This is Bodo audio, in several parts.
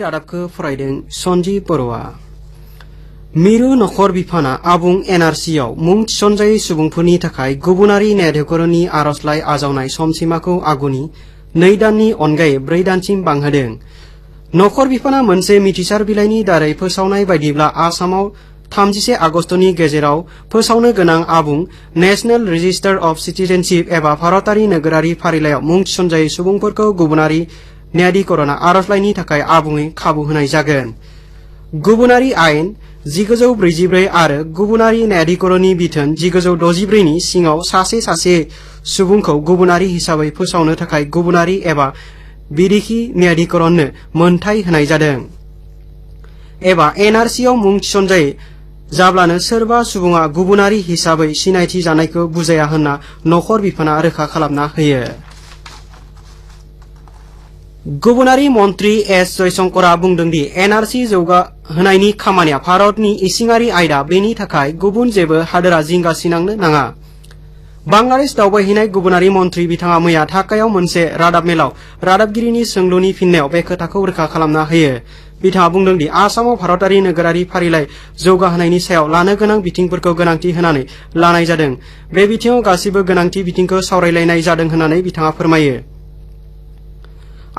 रादाबखौ फरायदों सन्जी बर'आ। मिरु नखर बिफाना आबुं एनआरसियाव मुं थिसनजायै सुबुंफोरनि थाखाय गुबुनारि न्यायाधिकरननि आर'जलाइ आजावनाय समसिमाखौ आगुनि 2 दाननि अनगायै 4 दानसिम बांहोदों। नखर बिफाना मोनसे मिथिसार बिलाइनि दारै फोसावनाय बायदिब्ला आसामाव 31 आगस्तनि गेजेराव फोसावनो गोनां आबुं नेशनेल रेजिस्टार अफ सिटिजेनशिप एबा भारतारि नोगोरारि फारिलाइयाव मुं थिसनजायै सुबुंफोरखौ गुबुनारि न्यायाधिकरणा आर'जलाइनि थाखाय आबुङै खाबु होनाय जागोन। गुबुनारि आयेन 1944 आरो गुबुनारि न्यायाधिकरणनि बिथोन 1964 नि सिङाव सासे सुबुंखौ गुबुनारि हिसाबै फोसावनो थाखाय गुबुनारि एबा बिरिखि न्यायाधिकरणनो मोनथाय होनाय जादों। एबा एनआरसियाव मुं थिसनजायै जाब्लानो सोरबा सुबुङा गुबुनारि हिसाबै सिनायथि जानायखौ बुजाया होनना नखर बिफाना रोखा खालामना होयो। गुबुनारि मन्त्री एस जयशंकरआ बुंदों दि एनआरसि जौगाहोनायनि खामानिया भारतनि इसिङारि आयदा, बेनि थाखाय गुबुन जेबो हादोरा जिंगा सिनांनो नाङा। बांलादेश दावबायहैनाय गुबुनारि मन्त्री बिथाङा मैया ढाकायाव मोनसे रादाब मेलाव रादाबगिरिनि सोंलुनि फिननायाव बे खोथाखौ रोखा खालामना होयो। बिथाङा बुंदों दि आसामाव भारतारि नोगोरारि फारिलाइ जौगाहोनायनि सायाव लानो गोनां बिथिंफोरखौ गोनांथि होनानै लानाय जादों। बे बिथिङाव गासिबो गोनांथि बिथिंखौ सावरायलायनाय जादों होननानै बिथाङा फोरमायो।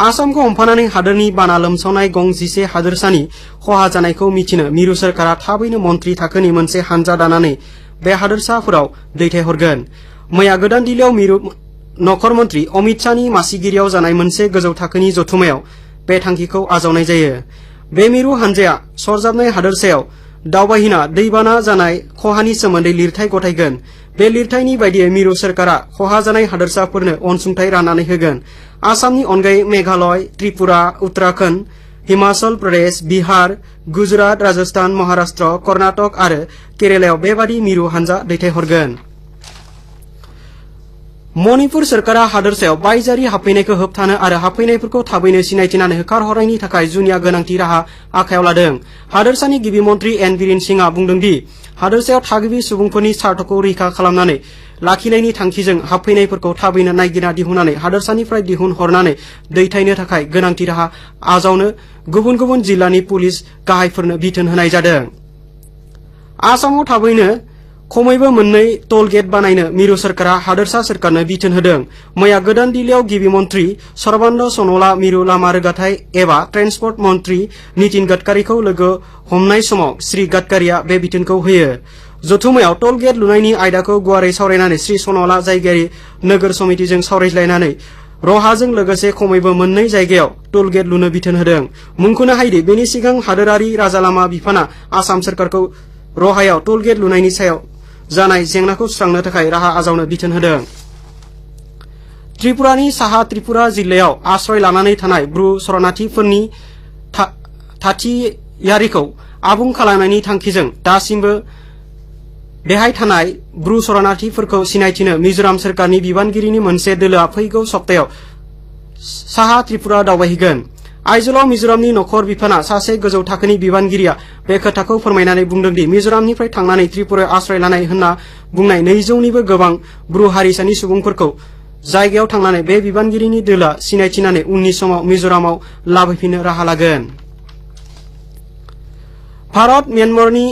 आसामखौ हमफानानै हादोरनि बाना लोमसावनाय गं 11 हादोरसानि खहा जानायखौ मिथिनो मिरु सोरखारा थाबैनो मन्त्रि थाखोनि मोनसे हानजा दानानै बे हादोरसाफोराव दैथायहरगोन। मैया गोदान दिल्लीयाव मिरु नखर मन्त्री अमित शाहनि मासिगिरियाव जानाय मोनसे गोजौ थाखोनि जथुमायाव बे थांखिखौ आजावनाय जायो। बे मिरु हानजाया सरजाबनाय हादोरसायाव दावबायहैना दैबाना जानाय खहानि सोमोन्दै लिरथाय गथायगोन। बे लिरथायनि बायदियै मिरु सोरखारा खहा जानाय हादोरसाफोरनो अनसुंथाइ राननानै होगोन। आसामनि अनगायै मेघालय, त्रिपुरा, उत्तराखण्ड, हिमाचल प्रदेश, बिहार, गुजरात, राजस्थान, महाराष्ट्र, कर्नाटक आरो केरेलायाव बेबादि मिरु हानजा दैथायहरगोन। मणिपुर सोरखारा हादोरसायाव बायजोआरि हाबफैनायखौ होबथानो आरो हाबफैनायफोरखौ थाबैनो सिनायथिनानै होखारहरनायनि थाखाय जुनिया गोनांथि राहा आखायाव लादों। हादोरसानि गिबि मन्त्री एन बीरेन सिंहआ बुंदों दि हादोरसायाव थागिबि सुबुंफोरनि स्वार्थखौ रैखा खालामनानै लाखिनायनि थांखिजों हाबफैनायफोरखौ थाबैनो नायगिरना दिहुननानै हादोरसानिफ्राय दिहुनहरनानै दैथायनो थाखाय गोनांथि राहा आजावनो गुबुन गुबुन जिल्लानि पुलिस गाहायफोरनो बिथोन होनाय जादों। आसामाव थाबैनो खमैबो 2 टोल गेट बानायनो मिरु सोरखारा हादोरसा सोरखारनो बिथोन होदों। मैया गोदान दिल्लीयाव गिबि मन्त्री सर्बानन्द सन'वाला मिरु लामा रोगाथाइ एबा ट्रेन्सपर्ट मन्त्री नितिन गडकारीखौ लोगो हमनाय समाव श्री गडकारीआ बे बिथोनखौ होयो। जथुमायाव टोल गेट लुनायनि आयदाखौ गुवारै सावरायनानै श्री सन'वाला जायगायारि नोगोर समितिजों सावरायज्लायनानै रहाजों लोगोसे खमैबो 2 जायगायाव टोल गेट लुनो बिथोन होदों। मुंख'नो हायोदि बेनि सिगां हादोरारि राजालामा बिफाना आसाम सोरखारखौ रहायाव टोल गेट लुनायनि सायाव जानाय जेंनाखौ सुस्रांनो थाखाय राहा आजावनो बिथोन होदों। त्रिपुरानि साहा त्रिपुरा जिल्लायाव आश्रय लानानै थानाय ब्रु शरणार्थीफोरनि थाथियारिखौ आबुं खालामनायनि थांखिजों दासिमबो बेहाय थानाय ब्रु शरणार्थीफोरखौ सिनायथिनो मिजोराम सोरखारनि बिबानगिरिनि मोनसे दोलोआ फैगौ सप्तायाव साहा त्रिपुरा दावबायहैगोन। आइजलाव मिजोरामनि नखर बिफाना सासे गोजौ थाखोनि बिबानगिरिया बे खोथाखौ फोरमायनानै बुंदों दि मिजोरामनिफ्राय थांनानै त्रिपुरायाव आश्रय लानाय होनना बुंनाय 200निबो गोबां ब्रु हारिसानि सुबुंफोरखौ जायगायाव थांनानै बे बिबानगिरिनि दोलोआ सिनायथिनानै उननि समाव मिजोरामाव लाबोफिननो राहा लागोन। भारत म्यानमारनि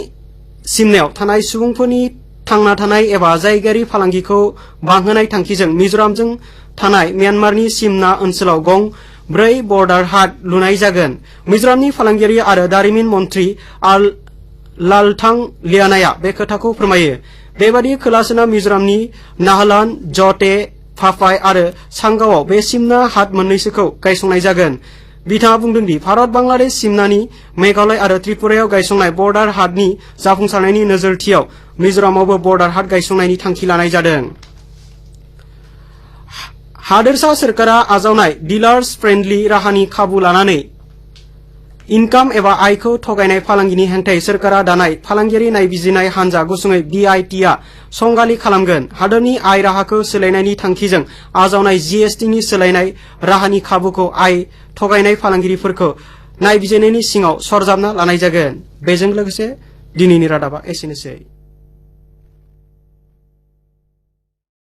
सिमनायाव थानाय सुबुंफोरनि थांना थानाय एबा जायगायारि फालांगिखौ बांहोनाय थांखिजों मिजोरामजों थानाय म्यानमारनि सिमना ओनसोलाव गं 4 बर्डार हाट लुनाय जागोन। मिजोरामनि फालांगियारि आरो दारिमिन मन्त्री लालथां लियानाया बे खोथाखौ फोरमायो। बेबादि खोला-सोनाब मिजोरामनि नाहालान, जटे, फाफाय आरो सांगावआव बे सिमना हाट मोननैसोखौ गायसंनाय जागोन। बिथाङा बुंदों दि भारत बांलादेश सिमनानि मेघालय आरो त्रिपुरायाव गायसंनाय बर्डार हाटनि जाफुंसारनायनि नोजोरथियाव मिजोरामावबो बर्डार हाट गायसंनायनि थांखि लानाय जादों। हादोरसा सोरखारा आजावनाय डिलार्स फ्रेन्डलि राहानि खाबु लानानै इनकाम एबा आयखौ थगायनाय फालांगिनि हेंथायै सोरखारा दानाय फालांगियारि नायबिजिरनाय हानजा गुसुङै BITआ संगालि खालामगोन। हादोरनि आय राहाखौ सोलायनायनि थांखिजों आजावनाय GSTनि सोलायनाय राहानि खाबुखौ आय थगायनाय फालांगिरिफोरखौ नायबिजिरनायनि सिङाव सरजाबना लानाय जागोन। बेजों लोगोसे दिनैनि रादाबा एसेनोसै।